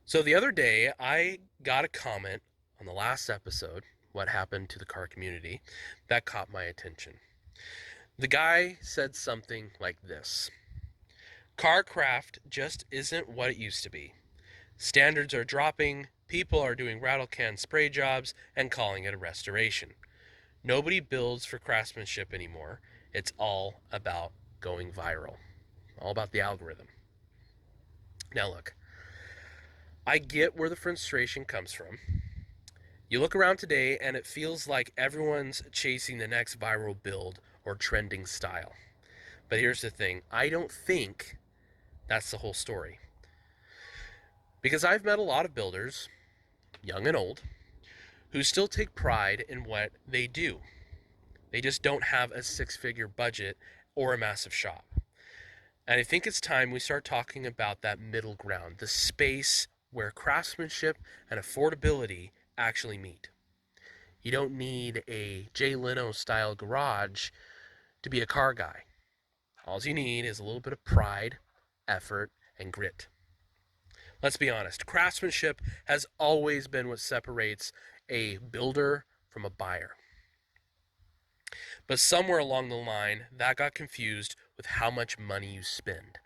So the other day, I got a comment on the last episode, What Happened to the Car Community, that caught my attention. The guy said something like this: Carcraft just isn't what it used to be. Standards are dropping, people are doing rattle can spray jobs and calling it a restoration. Nobody builds for craftsmanship anymore. It's all about going viral, all about the algorithm. Now, look, I get where the frustration comes from. You look around today and it feels like everyone's chasing the next viral build or trending style. But here's the thing, I don't think that's the whole story. Because I've met a lot of builders, young and old, who still take pride in what they do. They just don't have a six-figure budget or a massive shop. And I think it's time we start talking about that middle ground, the space where craftsmanship and affordability actually meet. You don't need a Jay Leno style garage to be a car guy. All you need is a little bit of pride, effort, and grit. Let's be honest, craftsmanship has always been what separates a builder from a buyer. But somewhere along the line, that got confused with how much money you spend.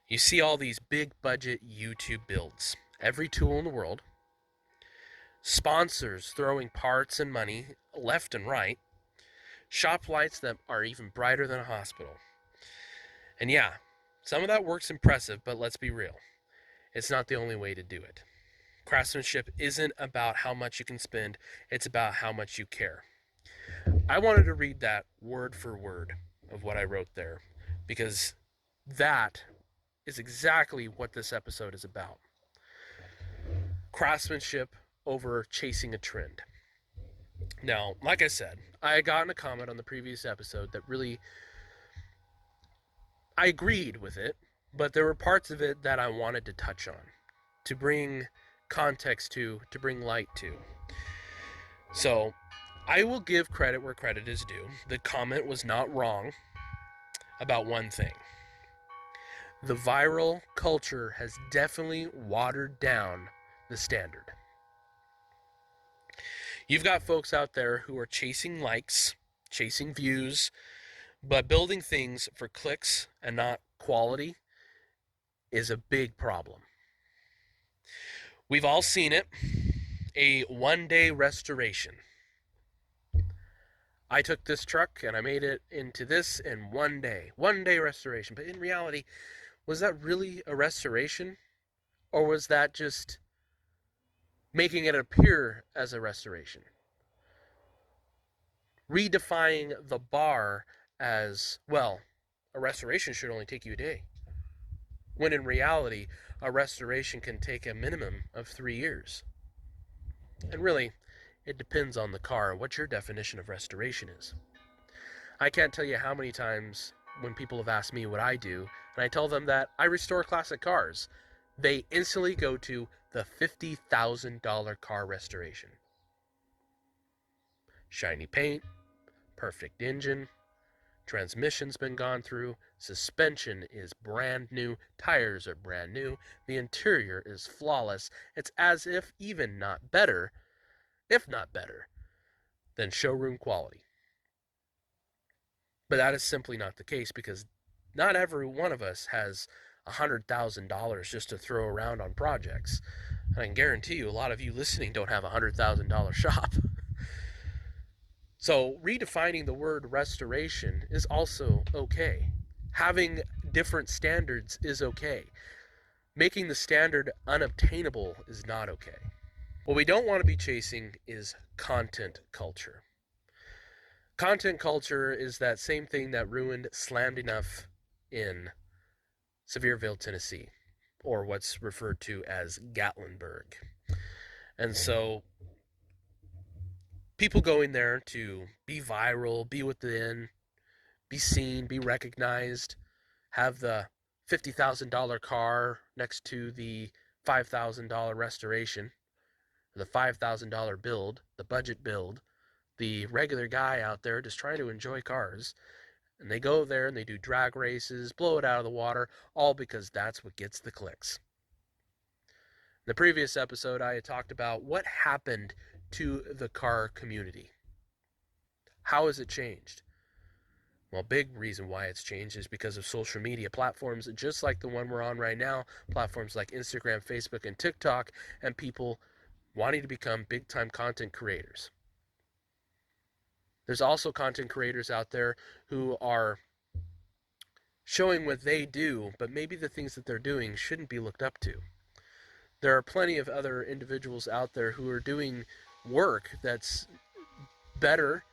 You see all these big budget YouTube builds, every tool in the world, sponsors throwing parts and money left and right, shop lights that are even brighter than a hospital. And yeah, some of that work's impressive, but let's be real. It's not the only way to do it. Craftsmanship isn't about how much you can spend, it's about how much you care. I wanted to read that word for word of what I wrote there, because that is exactly what this episode is about. Craftsmanship over chasing a trend. Now, like I said, I got in a comment on the previous episode that really, I agreed with it, but there were parts of it that I wanted to touch on, to bring context to bring light to. So, I will give credit where credit is due. The comment was not wrong about one thing. The viral culture has definitely watered down the standard. You've got folks out there who are chasing likes, chasing views, but building things for clicks and not quality is a big problem. We've all seen it. A one-day restoration. I took this truck and I made it into this in one day. One day restoration. But in reality, was that really a restoration? Or was that just making it appear as a restoration? Redefining the bar as, well, a restoration should only take you a day. When in reality, a restoration can take a minimum of 3 years. And really, it depends on the car, what your definition of restoration is. I can't tell you how many times when people have asked me what I do, and I tell them that I restore classic cars, they instantly go to the $50,000 car restoration. Shiny paint, perfect engine, transmission's been gone through, suspension is brand new, tires are brand new, the interior is flawless. It's as if even not better, if not better, than showroom quality. But that is simply not the case, because not every one of us has $100,000 just to throw around on projects. And I can guarantee you a lot of you listening don't have a $100,000 shop. So redefining the word restoration is also okay. Having different standards is okay. Making the standard unobtainable is not okay. What we don't want to be chasing is content culture. Content culture is that same thing that ruined Slammed Enough in Sevierville, Tennessee, or what's referred to as Gatlinburg. And so people going there to be viral, be within, be seen, be recognized, have the $50,000 car next to the $5,000 restoration, the $5,000 build, the budget build, the regular guy out there just trying to enjoy cars. And they go there and they do drag races, blow it out of the water, all because that's what gets the clicks. In the previous episode, I had talked about what happened to the car community. How has it changed? Well, big reason why it's changed is because of social media platforms, just like the one we're on right now, platforms like Instagram, Facebook, and TikTok, and people wanting to become big-time content creators. There's also content creators out there who are showing what they do, but maybe the things that they're doing shouldn't be looked up to. There are plenty of other individuals out there who are doing work that's better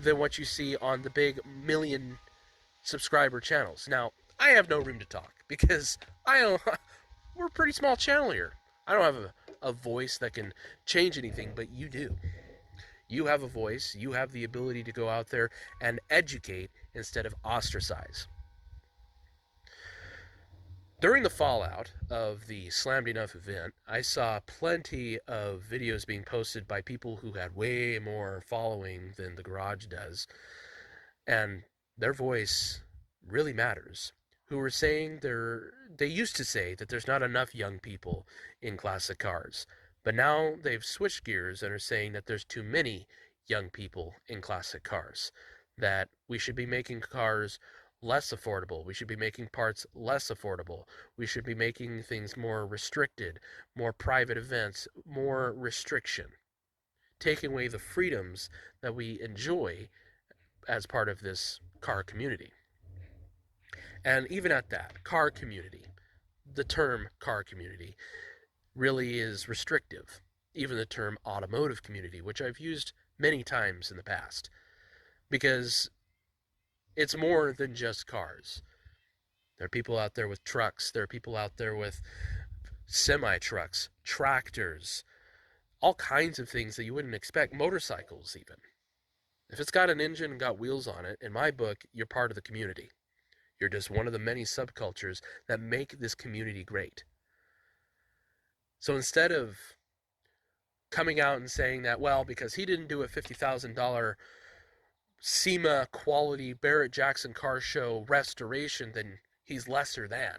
than what you see on the big million subscriber channels. Now, I have no room to talk because we're a pretty small channel here. I don't have a voice that can change anything, but you do. You have a voice. You have the ability to go out there and educate instead of ostracize. During the fallout of the Slammed Enough event, I saw plenty of videos being posted by people who had way more following than the garage does, and their voice really matters, who were saying they used to say that there's not enough young people in classic cars, but now they've switched gears and are saying that there's too many young people in classic cars, that we should be making cars less affordable. We should be making parts less affordable. We should be making things more restricted, more private events, more restriction, taking away the freedoms that we enjoy as part of this car community. And even at that, car community, the term car community really is restrictive. Even the term automotive community, which I've used many times in the past, because it's more than just cars. There are people out there with trucks. There are people out there with semi-trucks, tractors, all kinds of things that you wouldn't expect, motorcycles even. If it's got an engine and got wheels on it, in my book, you're part of the community. You're just one of the many subcultures that make this community great. So instead of coming out and saying that, well, because he didn't do a $50,000 SEMA quality Barrett Jackson car show restoration, then he's lesser than.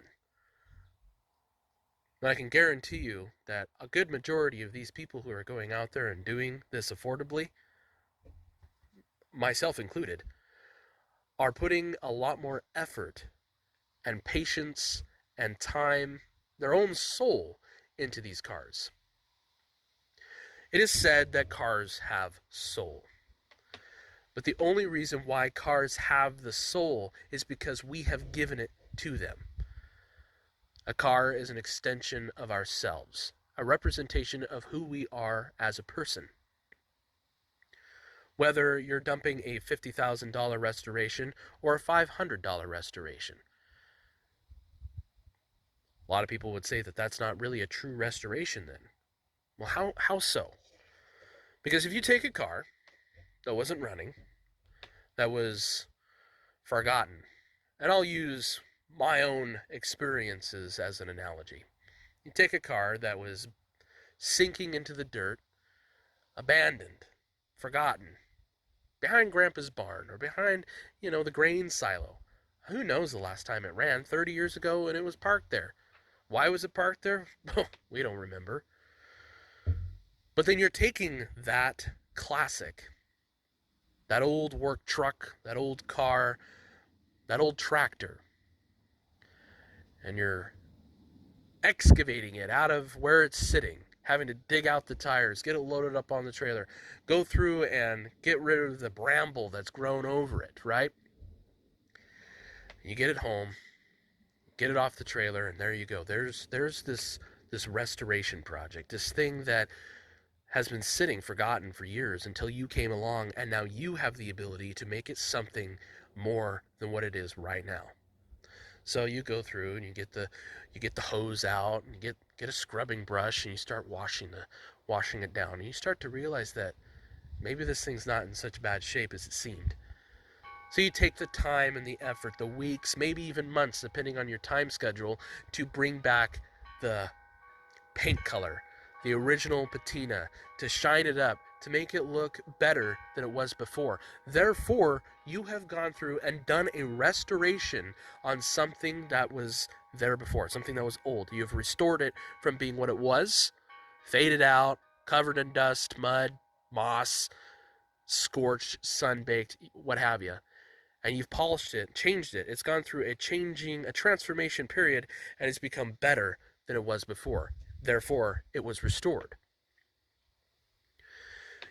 And I can guarantee you that a good majority of these people who are going out there and doing this affordably, myself included, are putting a lot more effort and patience and time, their own soul, into these cars. It is said that cars have soul. But the only reason why cars have the soul is because we have given it to them. A car is an extension of ourselves, a representation of who we are as a person. Whether you're dumping a $50,000 restoration or a $500 restoration. A lot of people would say that that's not really a true restoration then. Well, how so? Because if you take a car that wasn't running, that was forgotten, and I'll use my own experiences as an analogy. You take a car that was sinking into the dirt, abandoned, forgotten, behind Grandpa's barn or behind, the grain silo. Who knows the last time it ran? 30 years ago, and it was parked there. Why was it parked there? We don't remember. But then you're taking that classic, that old work truck, that old car, that old tractor, and you're excavating it out of where it's sitting, having to dig out the tires, get it loaded up on the trailer, go through and get rid of the bramble that's grown over it, right? You get it home, get it off the trailer, and there you go. There's this restoration project, this thing that has been sitting forgotten for years until you came along, and now you have the ability to make it something more than what it is right now. So you go through and you get the hose out and you get a scrubbing brush and you start washing it down, and you start to realize that maybe this thing's not in such bad shape as it seemed. So you take the time and the effort, the weeks, maybe even months, depending on your time schedule, to bring back the paint color, the original patina, to shine it up, to make it look better than it was before. Therefore, you have gone through and done a restoration on something that was there before, something that was old. You have restored it from being what it was, faded out, covered in dust, mud, moss, scorched, sun-baked, what have you. And you've polished it, changed it. It's gone through a transformation period, and it's become better than it was before. Therefore, it was restored.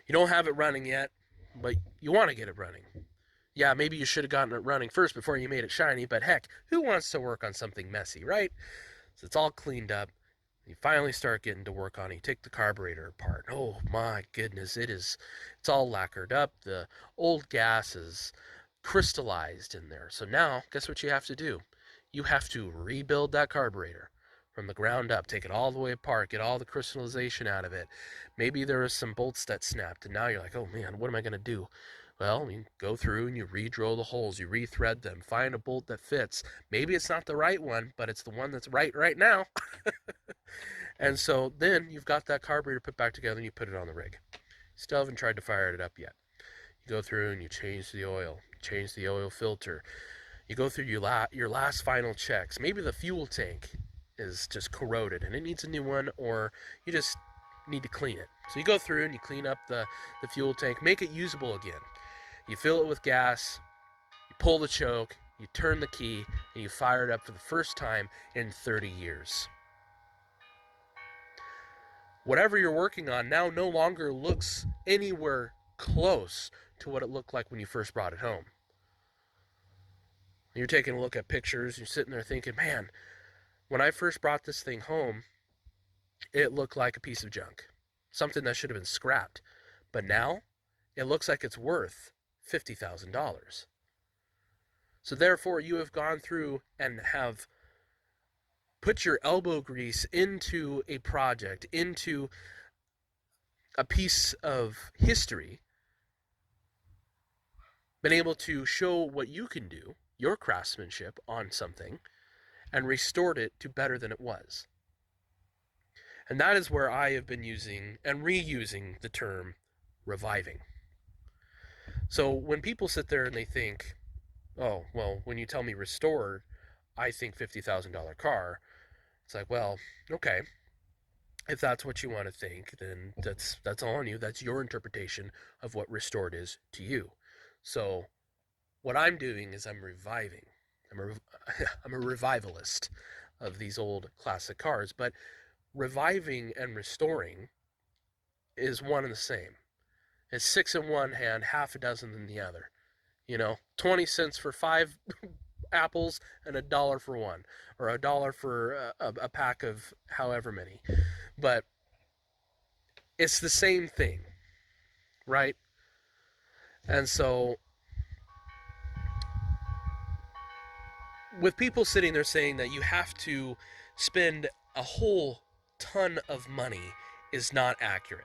You don't have it running yet, but you want to get it running. Yeah, maybe you should have gotten it running first before you made it shiny, but heck, who wants to work on something messy, right? So it's all cleaned up. You finally start getting to work on it. You take the carburetor apart. Oh my goodness, it's all lacquered up. The old gas is crystallized in there. So now, guess what you have to do? You have to rebuild that carburetor from the ground up. Take it all the way apart. Get all the crystallization out of it. Maybe there was some bolts that snapped, and now you're like, oh man, what am I going to do? Well, you go through and you re-drill the holes, you re-thread them, find a bolt that fits. Maybe it's not the right one, but it's the one that's right now. And so then you've got that carburetor put back together and you put it on the rig. Still haven't tried to fire it up yet. You go through and you change the oil, change the oil filter. You go through your last final checks. Maybe the fuel tank is just corroded and it needs a new one, or you just need to clean it. So you go through and you clean up the fuel tank, make it usable again. You fill it with gas, you pull the choke, you turn the key, and you fire it up for the first time in 30 years. Whatever you're working on now no longer looks anywhere close to what it looked like when you first brought it home. You're taking a look at pictures, you're sitting there thinking, man, when I first brought this thing home, it looked like a piece of junk, something that should have been scrapped. But now, it looks like it's worth $50,000. So therefore, you have gone through and have put your elbow grease into a project, into a piece of history, been able to show what you can do, your craftsmanship on something, and restored it to better than it was. And that is where I have been using and reusing the term reviving. So when people sit there and they think, oh, well, when you tell me restored, I think $50,000 car. It's like, well, okay, if that's what you want to think, then that's all on you. That's your interpretation of what restored is to you. So what I'm doing is I'm reviving. I'm a revivalist of these old classic cars, but reviving and restoring is one and the same. It's 6 in one hand, half a dozen in the other. 20 cents for 5 apples and $1 for one, or $1 for a pack of however many. But it's the same thing, right? And so with people sitting there saying that you have to spend a whole ton of money is not accurate.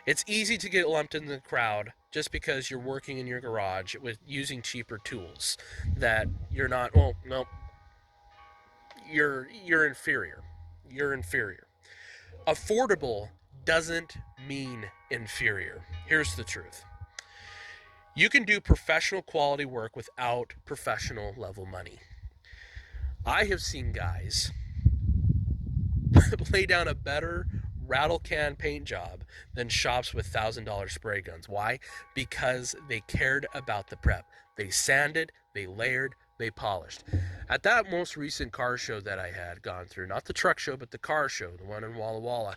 It's easy to get lumped in the crowd just because you're working in your garage with using cheaper tools that you're not, well, no, you're inferior. You're inferior. Affordable doesn't mean inferior. Here's the truth. You can do professional quality work without professional level money. I have seen guys lay down a better rattle can paint job than shops with $1,000 spray guns. Why? Because they cared about the prep. They sanded, they layered, they polished. At that most recent car show that I had gone through, not the truck show, but the car show, the one in Walla Walla,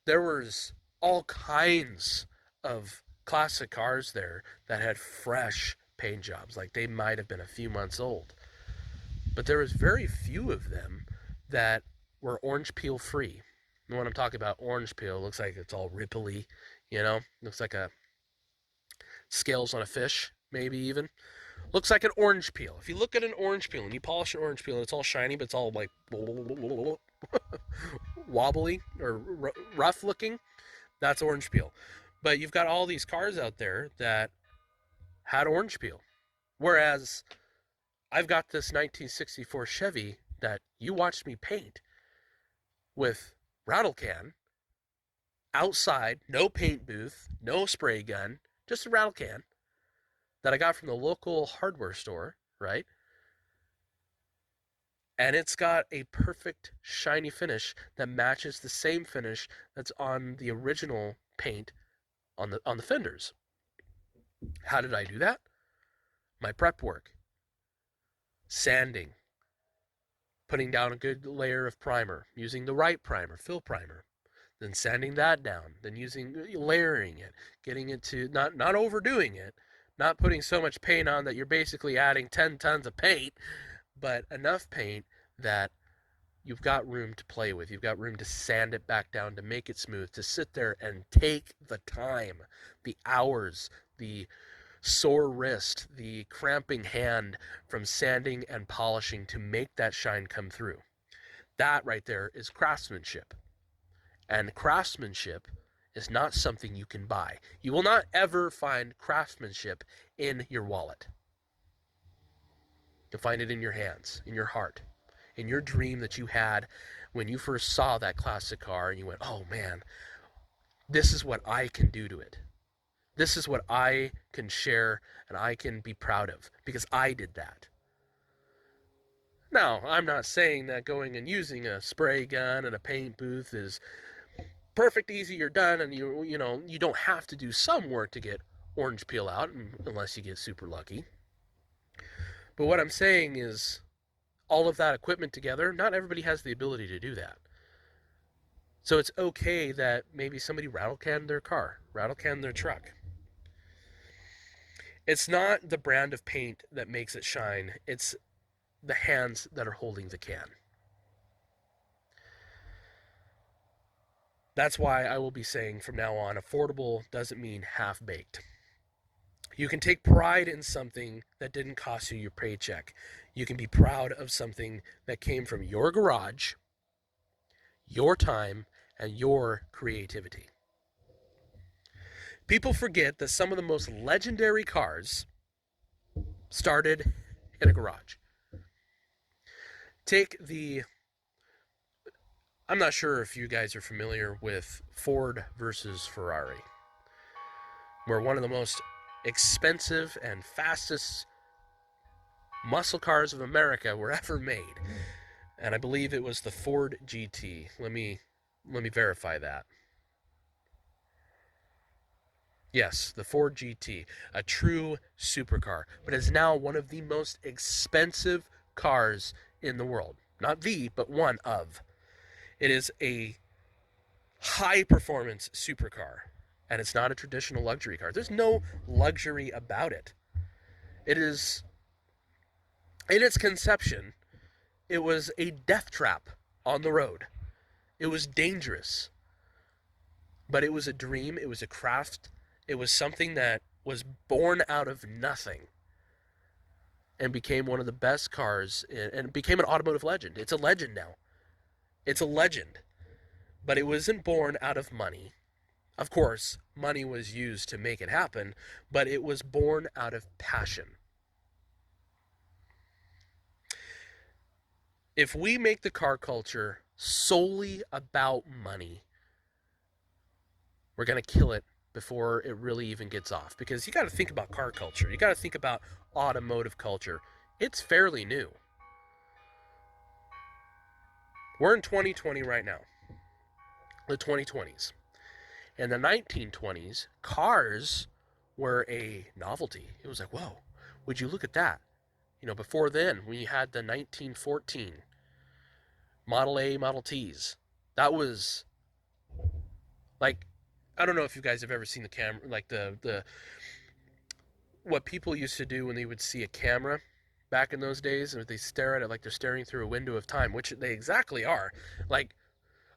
there was all kinds of classic cars there that had fresh paint jobs, like they might have been a few months old. But there was very few of them that were orange peel free. And when I'm talking about orange peel, it looks like it's all ripply, looks like a scales on a fish, maybe even. Looks like an orange peel. If you look at an orange peel and you polish an orange peel and it's all shiny, but it's all like wobbly or rough looking, that's orange peel. But you've got all these cars out there that had orange peel. Whereas I've got this 1964 Chevy that you watched me paint with rattle can outside, no paint booth, no spray gun, just a rattle can that I got from the local hardware store, right? And it's got a perfect shiny finish that matches the same finish that's on the original paint on the fenders. How did I do that? My prep work, sanding, putting down a good layer of primer, using the right primer, fill primer, then sanding that down, then layering it, getting it to not overdoing it, not putting so much paint on that you're basically adding 10 tons of paint, but enough paint that you've got room to play with. You've got room to sand it back down, to make it smooth, to sit there and take the time, the hours, the sore wrist, the cramping hand from sanding and polishing to make that shine come through. That right there is craftsmanship. And craftsmanship is not something you can buy. You will not ever find craftsmanship in your wallet. You'll find it in your hands, in your heart, in your dream that you had when you first saw that classic car and you went, oh man, this is what I can do to it. This is what I can share and I can be proud of because I did that. Now, I'm not saying that going and using a spray gun and a paint booth is perfect, easy, you're done, and you don't have to do some work to get orange peel out unless you get super lucky. But what I'm saying is all of that equipment together, not everybody has the ability to do that. So it's okay that maybe somebody rattle canned their car, rattle canned their truck. It's not the brand of paint that makes it shine. It's the hands that are holding the can. That's why I will be saying from now on, affordable doesn't mean half-baked. You can take pride in something that didn't cost you your paycheck. You can be proud of something that came from your garage, your time, and your creativity. People forget that some of the most legendary cars started in a garage. I'm not sure if you guys are familiar with Ford versus Ferrari, where one of the most expensive and fastest muscle cars of America were ever made. And I believe it was the Ford GT. Let me verify that. Yes, the Ford GT, a true supercar, but is now one of the most expensive cars in the world. Not the, but one of. It is a high-performance supercar, and it's not a traditional luxury car. There's no luxury about it. It is, in its conception, it was a death trap on the road. It was dangerous, but it was a dream. It was a craft. It was something that was born out of nothing and became one of the best cars and became an automotive legend. It's a legend now. It's a legend. But it wasn't born out of money. Of course, money was used to make it happen, but it was born out of passion. If we make the car culture solely about money, we're going to kill it before it really even gets off. Because you got to think about car culture. You got to think about automotive culture. It's fairly new. We're in 2020 right now. The 2020s. In the 1920s, cars were a novelty. It was like, whoa, would you look at that? Before then, we had the 1914 Model A, Model Ts. That was like, I don't know if you guys have ever seen the camera, like the what people used to do when they would see a camera back in those days, and they stare at it like they're staring through a window of time, which they exactly are. Like,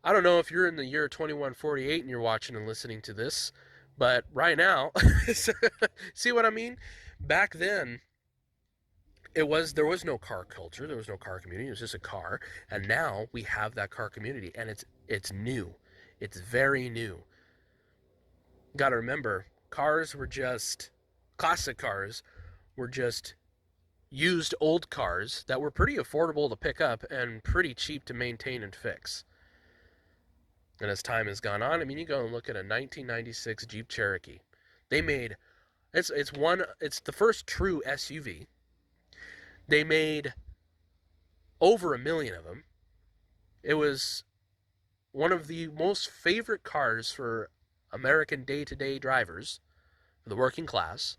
I don't know if you're in the year 2148 and you're watching and listening to this, but right now, see what I mean? Back then, there was no car culture, there was no car community, it was just a car, and now we have that car community, and it's new. It's very new. Got to remember, classic cars were just used old cars that were pretty affordable to pick up and pretty cheap to maintain and fix. And as time has gone on, I mean, you go and look at a 1996 Jeep Cherokee. They made it's the first true SUV. They made over 1 million of them. It was one of the most favorite cars for American day-to-day drivers, for the working class.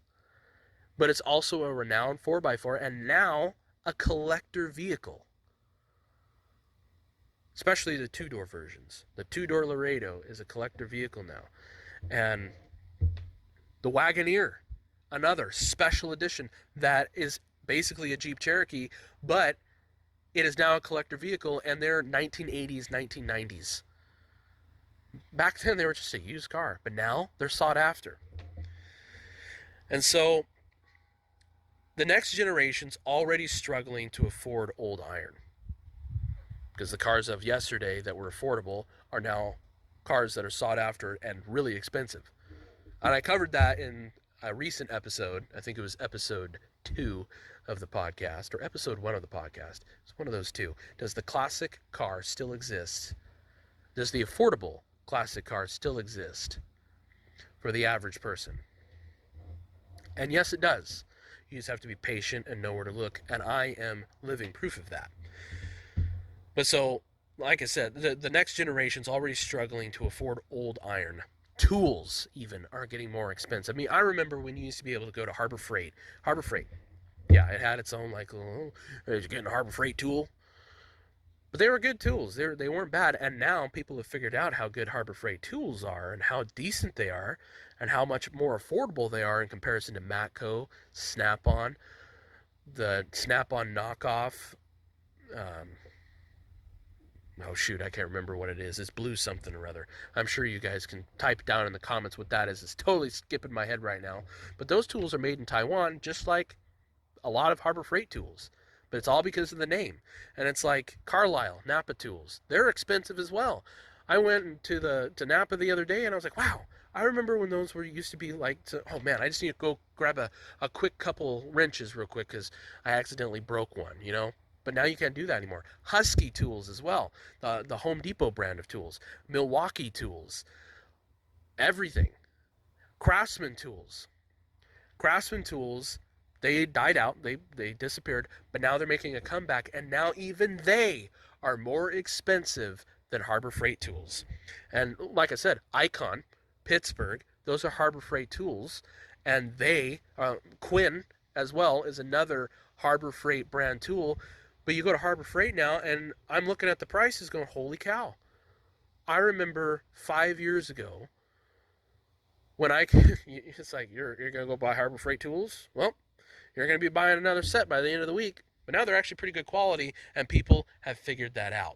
But it's also a renowned 4x4 and now a collector vehicle. Especially the two-door versions. The two-door Laredo is a collector vehicle now. And the Wagoneer, another special edition that is basically a Jeep Cherokee, but it is now a collector vehicle, and they're 1980s, 1990s. Back then, they were just a used car, but now they're sought after. And so, the next generation's already struggling to afford old iron. Because the cars of yesterday that were affordable are now cars that are sought after and really expensive. And I covered that in a recent episode. I think it was episode 2 of the podcast, or episode 1 of the podcast. It's one of those two. Does the classic car still exist? Does the affordable classic car still exist for the average person? And yes, it does. You just have to be patient and know where to look. And I am living proof of that. But so, like I said, the next generation's already struggling to afford old iron. Tools, even, are getting more expensive. I mean, I remember when you used to be able to go to Harbor Freight. Harbor Freight, yeah, it had its own, like, oh, you're getting a Harbor Freight tool. But they were good tools. They weren't bad. And now people have figured out how good Harbor Freight tools are and how decent they are and how much more affordable they are in comparison to Matco, Snap-on, the Snap-on knockoff. Oh shoot, I can't remember what it is. It's blue something or other. I'm sure you guys can type down in the comments what that is. It's totally skipping my head right now. But those tools are made in Taiwan, just like a lot of Harbor Freight tools. But it's all because of the name. And it's like Carlisle, Napa tools. They're expensive as well. I went to Napa the other day and I was like, wow, I remember when those used to be like, oh man, I just need to go grab a quick couple wrenches real quick because I accidentally broke one, you know? But now you can't do that anymore. Husky tools as well. The Home Depot brand of tools. Milwaukee tools. Everything. Craftsman tools. Craftsman tools, they died out. They disappeared. But now they're making a comeback. And now even they are more expensive than Harbor Freight tools. And like I said, Icon, Pittsburgh, those are Harbor Freight tools. And Quinn as well is another Harbor Freight brand tool. But you go to Harbor Freight now, and I'm looking at the prices going, holy cow. I remember 5 years ago when it's like, you're going to go buy Harbor Freight tools? Well, you're going to be buying another set by the end of the week. But now they're actually pretty good quality, and people have figured that out.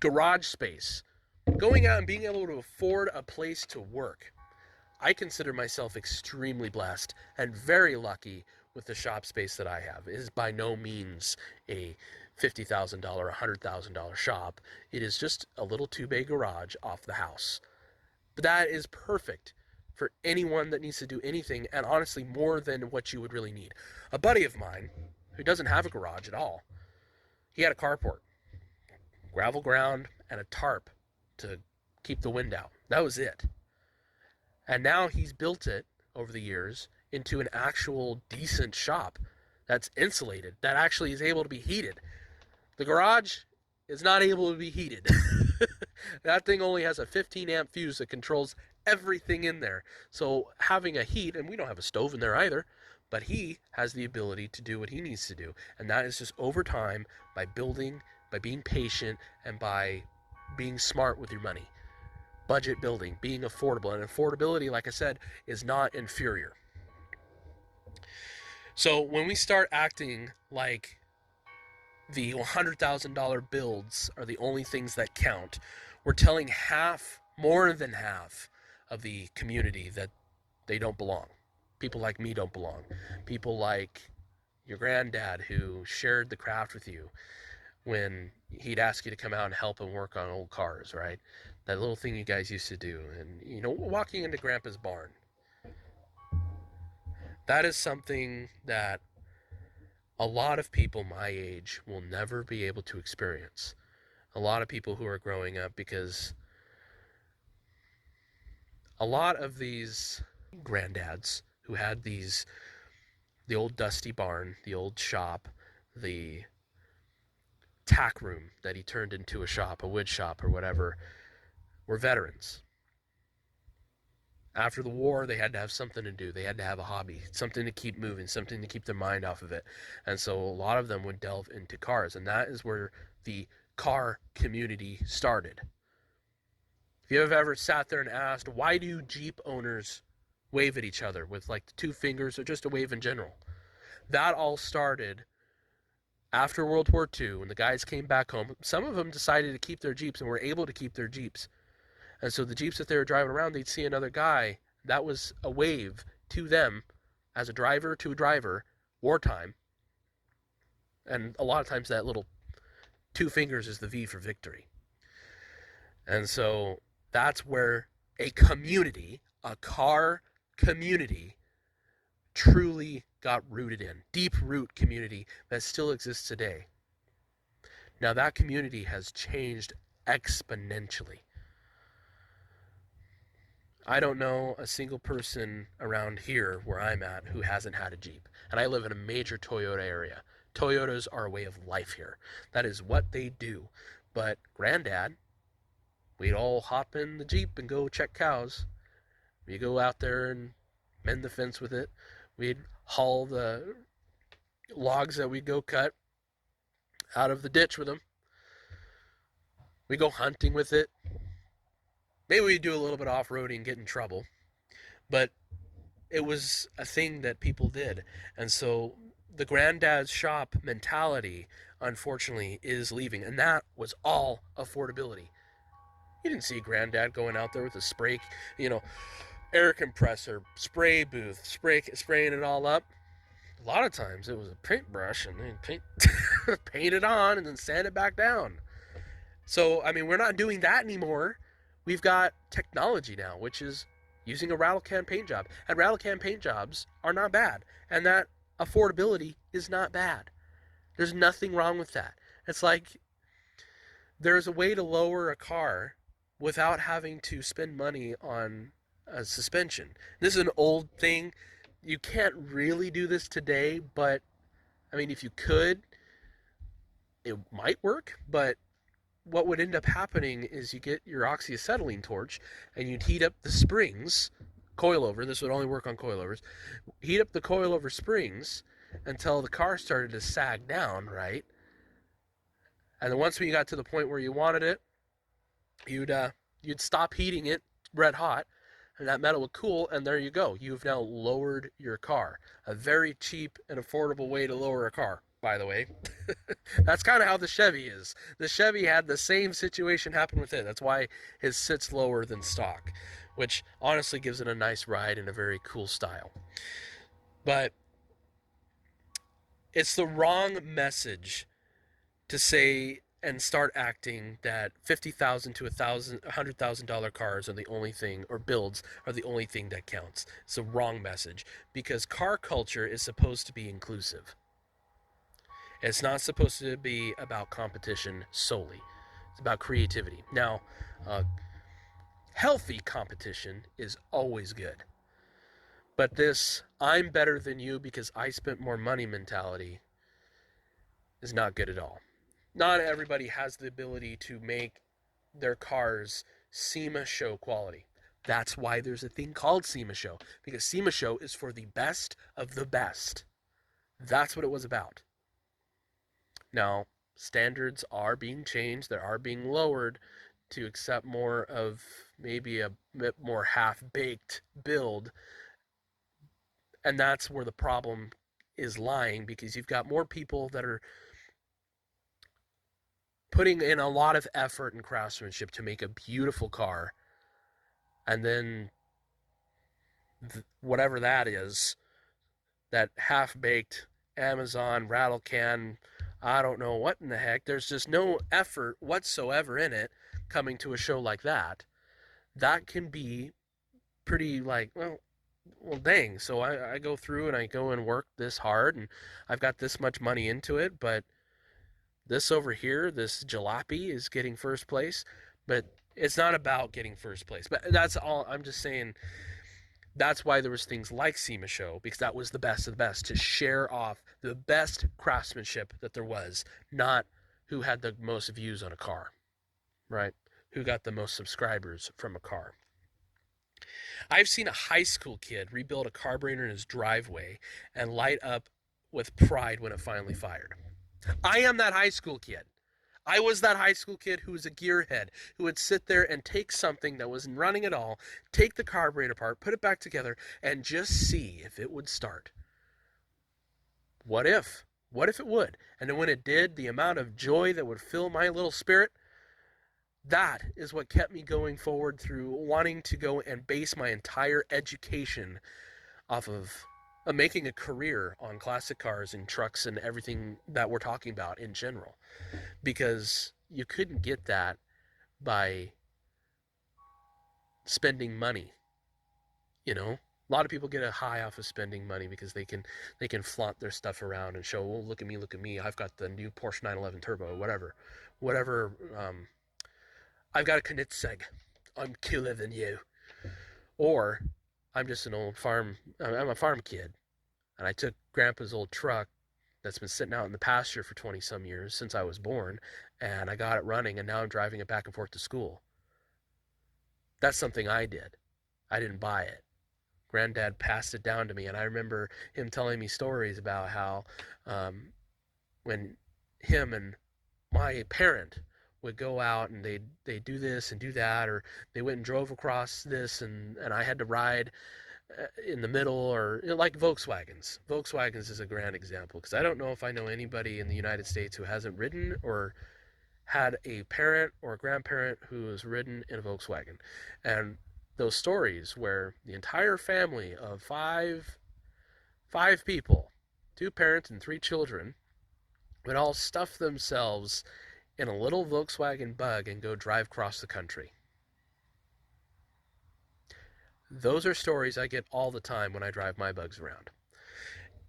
Garage space. Going out and being able to afford a place to work. I consider myself extremely blessed and very lucky with the shop space that I have. It is by no means a $50,000, $100,000 shop. It is just a little 2-bay garage off the house. But that is perfect for anyone that needs to do anything, and honestly more than what you would really need. A buddy of mine who doesn't have a garage at all, he had a carport, gravel ground, and a tarp to keep the wind out. That was it. And now he's built it over the years into an actual decent shop that's insulated, that actually is able to be heated. The garage is not able to be heated. That thing only has a 15 amp fuse that controls everything in there. So having a heat, and we don't have a stove in there either, but he has the ability to do what he needs to do. And that is just over time, by building, by being patient, and by being smart with your money. Budget building, being affordable. And affordability, like I said, is not inferior. So when we start acting like the $100,000 builds are the only things that count, we're telling more than half of the community that they don't belong. People like me don't belong. People like your granddad who shared the craft with you when he'd ask you to come out and help him work on old cars, right? That little thing you guys used to do. And, walking into Grandpa's barn. That is something that a lot of people my age will never be able to experience. a lot of people who are growing up, because a lot of these granddads who had the old dusty barn, the old shop, the tack room that he turned into a shop, a wood shop or whatever, were veterans. After the war, they had to have something to do. They had to have a hobby, something to keep moving, something to keep their mind off of it. And so a lot of them would delve into cars, and that is where the car community started. If you have ever sat there and asked, why do Jeep owners wave at each other with like the two fingers or just a wave in general? That all started after World War II, when the guys came back home. Some of them decided to keep their Jeeps and were able to keep their Jeeps. And so the Jeeps that they were driving around, they'd see another guy. That was a wave to them as a driver to a driver, wartime. And a lot of times that little two fingers is the V for victory. And so that's where a community, a car community, truly got rooted in. Deep root community that still exists today. Now that community has changed exponentially. I don't know a single person around here where I'm at who hasn't had a Jeep. And I live in a major Toyota area. Toyotas are a way of life here. That is what they do. But Granddad, we'd all hop in the Jeep and go check cows. We'd go out there and mend the fence with it. We'd haul the logs that we'd go cut out of the ditch with them. We'd go hunting with it. Maybe we'd do a little bit of off-roading and get in trouble. But it was a thing that people did. And so the granddad's shop mentality, unfortunately, is leaving. And that was all affordability. You didn't see Granddad going out there with a spray, air compressor, spray booth, spraying it all up. A lot of times it was a paintbrush and then paint it on and then sand it back down. So, we're not doing that anymore. We've got technology now, which is using a rattle can paint job. And rattle can paint jobs are not bad. And that affordability is not bad. There's nothing wrong with that. It's like there's a way to lower a car without having to spend money on a suspension. This is an old thing. You can't really do this today, but if you could, it might work. But what would end up happening is you get your oxyacetylene torch and you'd heat up the springs, coilover, this would only work on coilovers, heat up the coilover springs until the car started to sag down, right? And then once you got to the point where you wanted it, you'd stop heating it red hot, and that metal would cool, and there you go. You've now lowered your car. A very cheap and affordable way to lower a car, by the way. That's kind of how the Chevy is. The Chevy had the same situation happen with it. That's why it sits lower than stock, which honestly gives it a nice ride and a very cool style. But it's the wrong message to say and start acting that $50,000 to $100,000 cars are the only thing, or builds are the only thing that counts. It's the wrong message, because car culture is supposed to be inclusive. It's not supposed to be about competition solely. It's about creativity. Now, healthy competition is always good. But this I'm better than you because I spent more money mentality is not good at all. Not everybody has the ability to make their cars SEMA show quality. That's why there's a thing called SEMA show, because SEMA show is for the best of the best. That's what it was about. Now, standards are being changed. They are being lowered to accept more of maybe a bit more half-baked build. And that's where the problem is lying, because you've got more people that are putting in a lot of effort and craftsmanship to make a beautiful car. And then whatever that is, that half-baked Amazon rattle can, I don't know what in the heck, there's just no effort whatsoever in it coming to a show like that. That can be pretty well dang, so I go through and I go and work this hard and I've got this much money into it, but This over here, this jalopy is getting first place, but it's not about getting first place. But that's all. I'm just saying that's why there was things like SEMA Show, because that was the best of the best, to share off the best craftsmanship that there was, not who had the most views on a car, right? Who got the most subscribers from a car. I've seen a high school kid rebuild a carburetor in his driveway and light up with pride when it finally fired. I am that high school kid. I was that high school kid who was a gearhead, who would sit there and take something that wasn't running at all, take the carburetor apart, put it back together, and just see if it would start. What if? What if it would? And then when it did, the amount of joy that would fill my little spirit, that is what kept me going forward through wanting to go and base my entire education off of making a career on classic cars and trucks and everything that we're talking about in general. Because you couldn't get that by spending money. You know, a lot of people get a high off of spending money because they can flaunt their stuff around and show, oh, look at me, I've got the new Porsche 911 Turbo, whatever. I've got a Knitseg, I'm cooler than you. Or I'm just I'm a farm kid, and I took Grandpa's old truck that's been sitting out in the pasture for 20 some years since I was born, and I got it running, and now I'm driving it back and forth to school. That's something I did. I didn't buy it. Granddad passed it down to me, and I remember him telling me stories about how when him and my parent would go out and they do this and do that, or they went and drove across this, and I had to ride in the middle, or like Volkswagens. Volkswagens is a grand example, because I don't know if I know anybody in the United States who hasn't ridden or had a parent or a grandparent who has ridden in a Volkswagen. And those stories where the entire family of five people, 2 parents and 3 children, would all stuff themselves in a little Volkswagen Bug and go drive across the country. Those are stories I get all the time when I drive my Bugs around.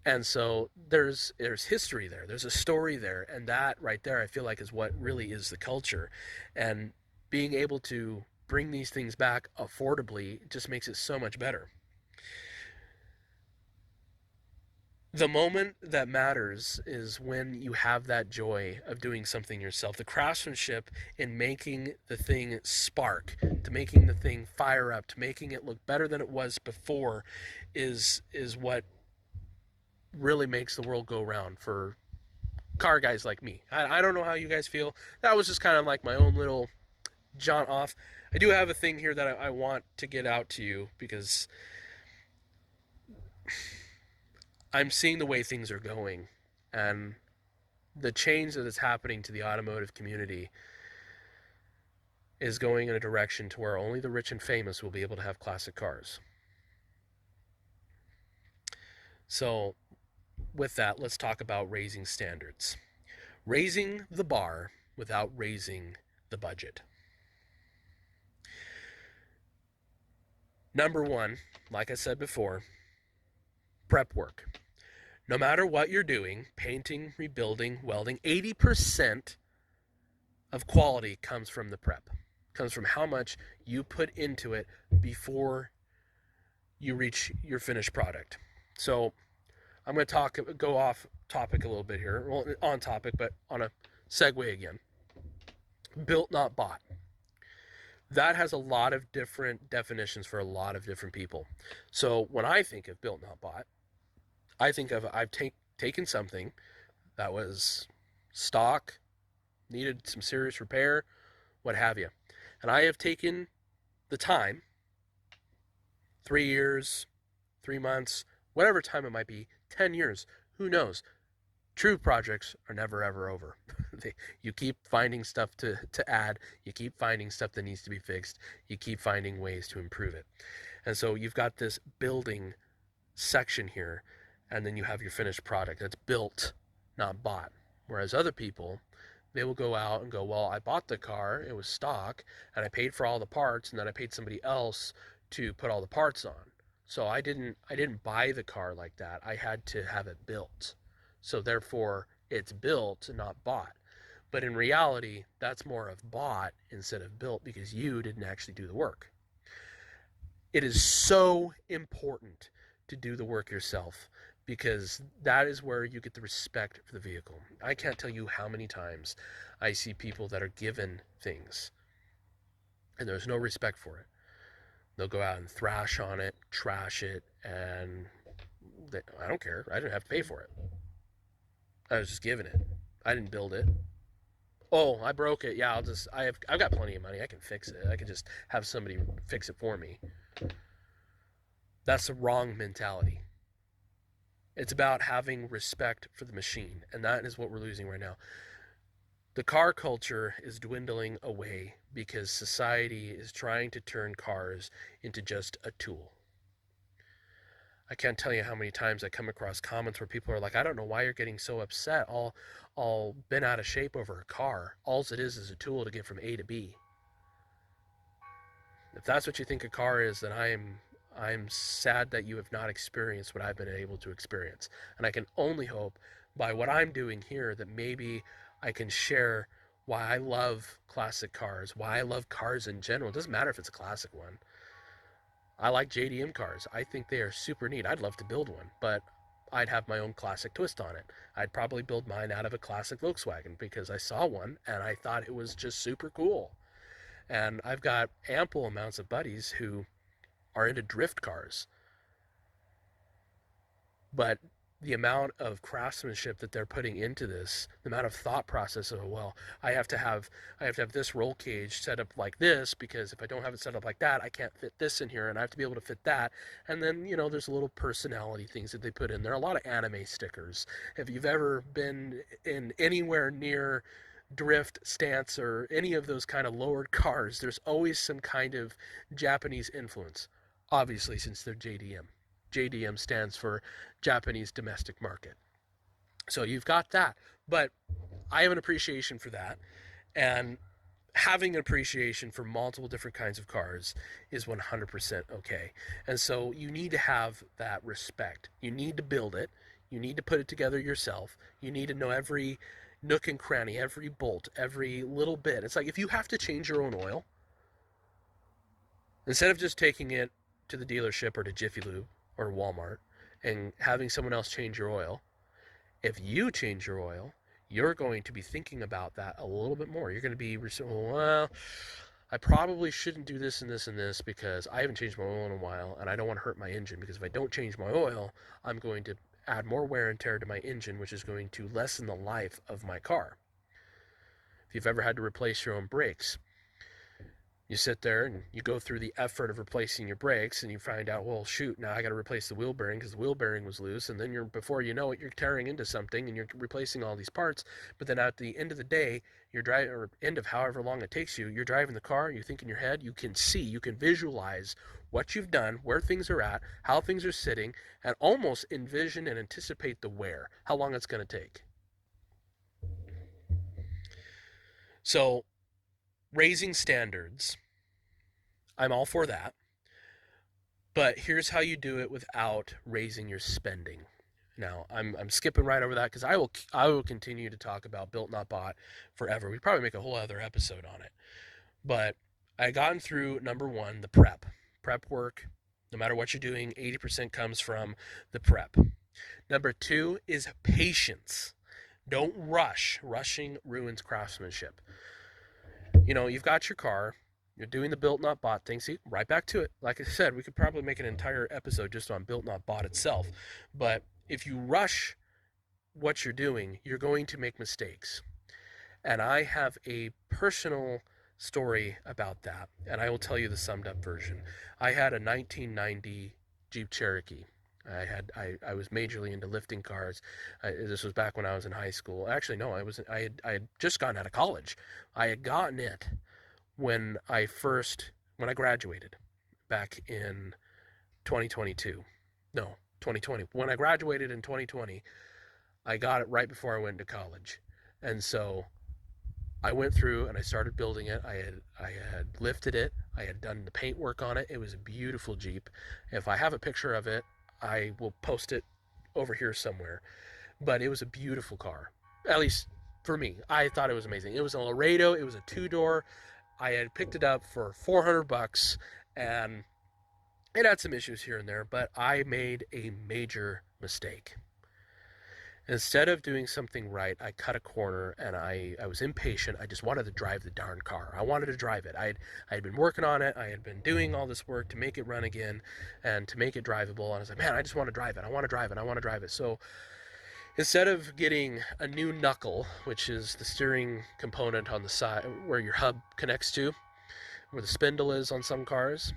And so there's history there. There's a story there. And that right there, I feel like, is what really is the culture. And being able to bring these things back affordably just makes it so much better. The moment that matters is when you have that joy of doing something yourself. The craftsmanship in making the thing spark, to making the thing fire up, to making it look better than it was before is what really makes the world go round for car guys like me. I don't know how you guys feel. That was just kind of like my own little jaunt off. I do have a thing here that I want to get out to you, because I'm seeing the way things are going, and the change that is happening to the automotive community is going in a direction to where only the rich and famous will be able to have classic cars. So with that, let's talk about raising standards. Raising the bar without raising the budget. Number 1, like I said before, prep work. No matter what you're doing, painting, rebuilding, welding, 80% of quality comes from the prep. Comes from how much you put into it before you reach your finished product. So I'm going to go off topic a little bit here. Well, on topic, but on a segue again. Built, not bought. That has a lot of different definitions for a lot of different people. So when I think of built, not bought, I think of I've taken something that was stock, needed some serious repair, what have you. And I have taken the time, 3 years, 3 months, whatever time it might be, 10 years, who knows. True projects are never ever over. You keep finding stuff to add, you keep finding stuff that needs to be fixed, you keep finding ways to improve it. And so you've got this building section here, and then you have your finished product that's built, not bought. Whereas other people, they will go out and go, well, I bought the car, it was stock, and I paid for all the parts, and then I paid somebody else to put all the parts on. So I didn't buy the car like that. I had to have it built. So therefore, it's built, not bought. But in reality, that's more of bought instead of built because you didn't actually do the work. It is so important to do the work yourself because that is where you get the respect for the vehicle. I can't tell you how many times I see people that are given things and there's no respect for it. They'll go out and thrash on it, trash it, and I don't care. I didn't have to pay for it. I was just given it. I didn't build it. Oh, I broke it. Yeah, I've got plenty of money. I can fix it. I can just have somebody fix it for me. That's the wrong mentality. It's about having respect for the machine, and that is what we're losing right now. The car culture is dwindling away because society is trying to turn cars into just a tool. I can't tell you how many times I come across comments where people are like, I don't know why you're getting so upset, all bent out of shape over a car. All it is a tool to get from A to B. If that's what you think a car is, then I'm sad that you have not experienced what I've been able to experience. And I can only hope by what I'm doing here that maybe I can share why I love classic cars, why I love cars in general. It doesn't matter if it's a classic one. I like JDM cars. I think they are super neat. I'd love to build one, but I'd have my own classic twist on it. I'd probably build mine out of a classic Volkswagen because I saw one and I thought it was just super cool. And I've got ample amounts of buddies who are into drift cars. But the amount of craftsmanship that they're putting into this, the amount of thought process of, well, I have to have this roll cage set up like this because if I don't have it set up like that, I can't fit this in here and I have to be able to fit that. And then, there's a little personality things that they put in there. A lot of anime stickers. If you've ever been in anywhere near drift stance or any of those kind of lowered cars, there's always some kind of Japanese influence. Obviously, since they're JDM. JDM stands for Japanese Domestic Market. So you've got that. But I have an appreciation for that. And having an appreciation for multiple different kinds of cars is 100% okay. And so you need to have that respect. You need to build it. You need to put it together yourself. You need to know every nook and cranny, every bolt, every little bit. It's like if you have to change your own oil, instead of just taking it to the dealership or to Jiffy Lube or Walmart and having someone else change your oil, if you change your oil, you're going to be thinking about that a little bit more. You're going to be, well, I probably shouldn't do this and this and this because I haven't changed my oil in a while and I don't want to hurt my engine, because if I don't change my oil, I'm going to add more wear and tear to my engine, which is going to lessen the life of my car. If you've ever had to replace your own brakes, you sit there and you go through the effort of replacing your brakes and you find out, well, shoot, now I got to replace the wheel bearing because the wheel bearing was loose. And then before you know it, you're tearing into something and you're replacing all these parts. But then at the end of the day, you're driving, or end of however long it takes you, you're driving the car, you think in your head, you can see, you can visualize what you've done, where things are at, how things are sitting, and almost envision and anticipate the wear, how long it's going to take. So raising standards, I'm all for that. But here's how you do it without raising your spending. Now, I'm skipping right over that because I will continue to talk about built not bought forever. We probably make a whole other episode on it. But I gotten through number one, the prep work. No matter what you're doing, 80% comes from the prep. Number two is patience. Don't rush. Rushing ruins craftsmanship. You've got your car. You're doing the built not bought thing. See, right back to it. Like I said, we could probably make an entire episode just on built not bought itself. But if you rush what you're doing, you're going to make mistakes. And I have a personal story about that, and I will tell you the summed up version. I had a 1990 Jeep Cherokee. I was majorly into lifting cars. This was back when I was in high school. Actually, no, I had just gotten out of college. I had gotten it when I graduated back in 2022. No, 2020. When I graduated in 2020, I got it right before I went to college. And so I went through and I started building it. I had lifted it. I had done the paint work on it. It was a beautiful Jeep. If I have a picture of it, I will post it over here somewhere. But it was a beautiful car. At least for me. I thought it was amazing. It was a Laredo. It was a 2-door. I had picked it up for $400, and it had some issues here and there, but I made a major mistake. Instead of doing something right, I cut a corner, and I was impatient. I just wanted to drive the darn car. I wanted to drive it. I had been working on it. I had been doing all this work to make it run again and to make it drivable. And I was like, man, I just want to drive it. I want to drive it. I want to drive it. So instead of getting a new knuckle, which is the steering component on the side where your hub connects to, where the spindle is on some cars,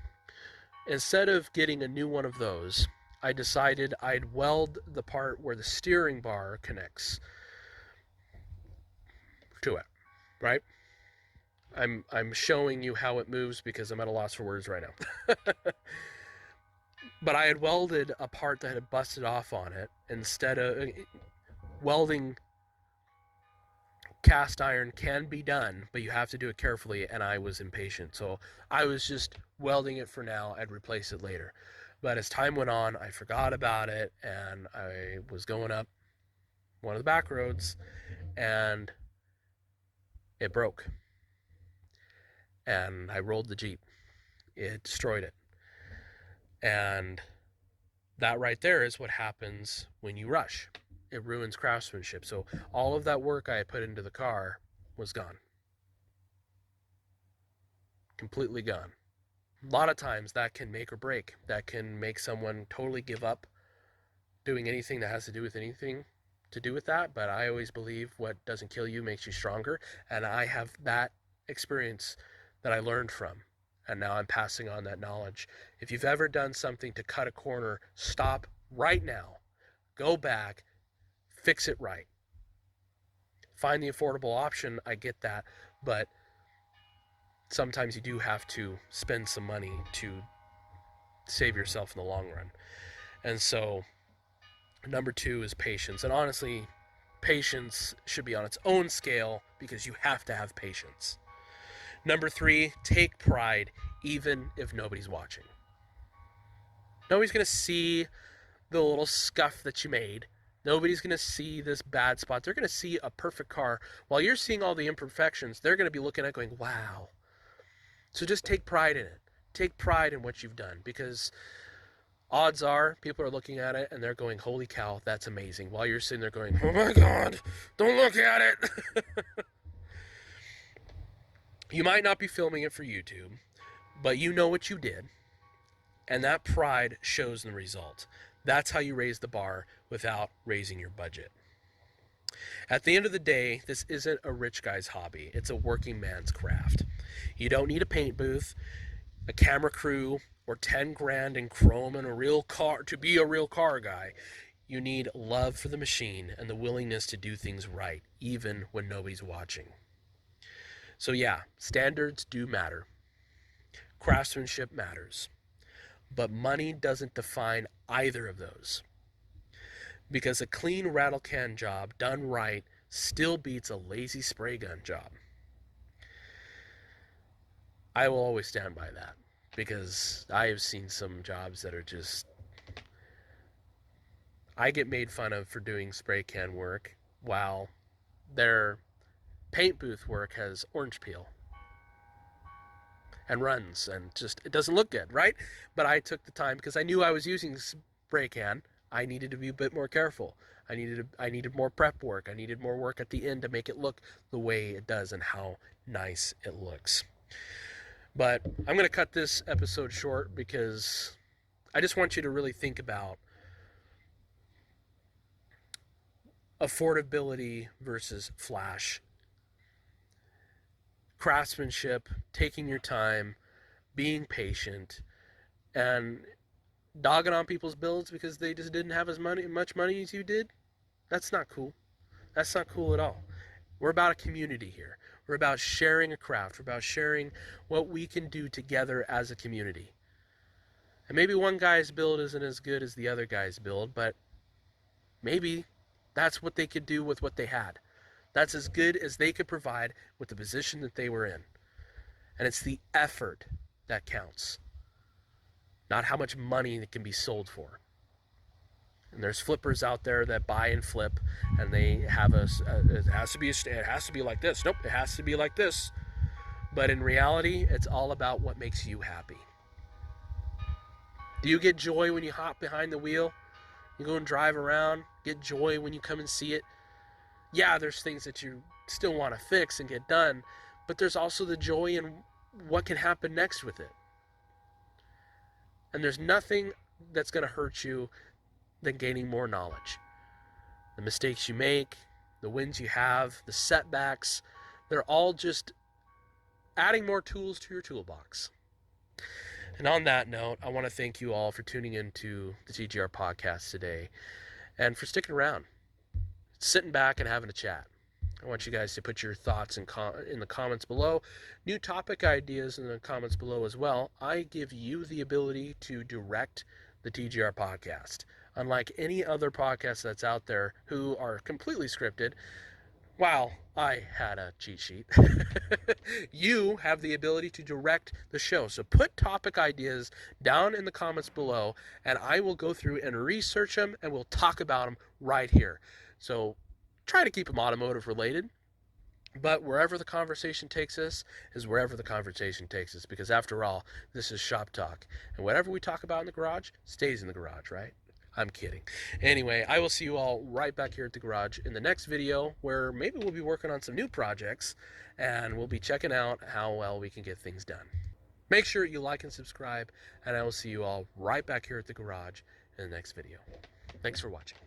instead of getting a new one of those, I decided I'd weld the part where the steering bar connects to it, right? I'm showing you how it moves because I'm at a loss for words right now. But I had welded a part that had busted off on it. Instead of welding, cast iron can be done, but you have to do it carefully, and I was impatient. So I was just welding it for now. I'd replace it later. But as time went on, I forgot about it, and I was going up one of the back roads, and it broke. And I rolled the Jeep. It destroyed it. And that right there is what happens when you rush. It ruins craftsmanship. So all of that work I had put into the car was gone. Completely gone. A lot of times that can make or break. That can make someone totally give up doing anything that has to do with anything to do with that. But I always believe what doesn't kill you makes you stronger. And I have that experience that I learned from. And now I'm passing on that knowledge. If you've ever done something to cut a corner, stop right now. Go back. Fix it right. Find the affordable option. I get that. But sometimes you do have to spend some money to save yourself in the long run. And so number 2 is patience. And honestly, patience should be on its own scale because you have to have patience. Number 3, take pride even if nobody's watching. Nobody's going to see the little scuff that you made. Nobody's going to see this bad spot. They're going to see a perfect car. While you're seeing all the imperfections, they're going to be looking at it going, wow. So just take pride in it. Take pride in what you've done, because odds are people are looking at it and they're going, holy cow, that's amazing. While you're sitting there going, oh my God, don't look at it. You might not be filming it for YouTube, but you know what you did. And that pride shows in the result. That's how you raise the bar without raising your budget. At the end of the day, this isn't a rich guy's hobby. It's a working man's craft. You don't need a paint booth, a camera crew, or 10 grand in chrome and a real car to be a real car guy. You need love for the machine and the willingness to do things right, even when nobody's watching. So yeah, standards do matter. Craftsmanship matters. But money doesn't define either of those. Because a clean rattle can job done right still beats a lazy spray gun job. I will always stand by that, because I have seen some jobs that are just... I get made fun of for doing spray can work while their paint booth work has orange peel and runs, and just, it doesn't look good, right? But I took the time because I knew I was using spray can. I needed to be a bit more careful. I needed more prep work. I needed more work at the end to make it look the way it does and how nice it looks. But I'm going to cut this episode short because I just want you to really think about affordability versus flash. Craftsmanship, taking your time, being patient, and dogging on people's builds because they just didn't have much money as you did. That's not cool. That's not cool at all. We're about a community here. We're about sharing a craft. We're about sharing what we can do together as a community. And maybe one guy's build isn't as good as the other guy's build, but maybe that's what they could do with what they had. That's as good as they could provide with the position that they were in. And it's the effort that counts, not how much money it can be sold for. And there's flippers out there that buy and flip, and they have it has to be like this. Nope, it has to be like this. But in reality, it's all about what makes you happy. Do you get joy when you hop behind the wheel? You go and drive around, get joy when you come and see it? Yeah, there's things that you still want to fix and get done, but there's also the joy in what can happen next with it. And there's nothing that's going to hurt you than gaining more knowledge. The mistakes you make, the wins you have, the setbacks, they're all just adding more tools to your toolbox. And on that note, I want to thank you all for tuning into the TGR Podcast today and for sticking around, sitting back and having a chat. I want you guys to put your thoughts in the comments below. New topic ideas in the comments below as well. I give you the ability to direct the TGR Podcast. Unlike any other podcast that's out there who are completely scripted, wow, I had a cheat sheet. You have the ability to direct the show. So put topic ideas down in the comments below, and I will go through and research them, and we'll talk about them right here. So try to keep them automotive related, but wherever the conversation takes us is wherever the conversation takes us, because after all, this is shop talk, and whatever we talk about in the garage stays in the garage, right? I'm kidding. Anyway, I will see you all right back here at the garage in the next video, where maybe we'll be working on some new projects and we'll be checking out how well we can get things done. Make sure you like and subscribe, and I will see you all right back here at the garage in the next video. Thanks for watching.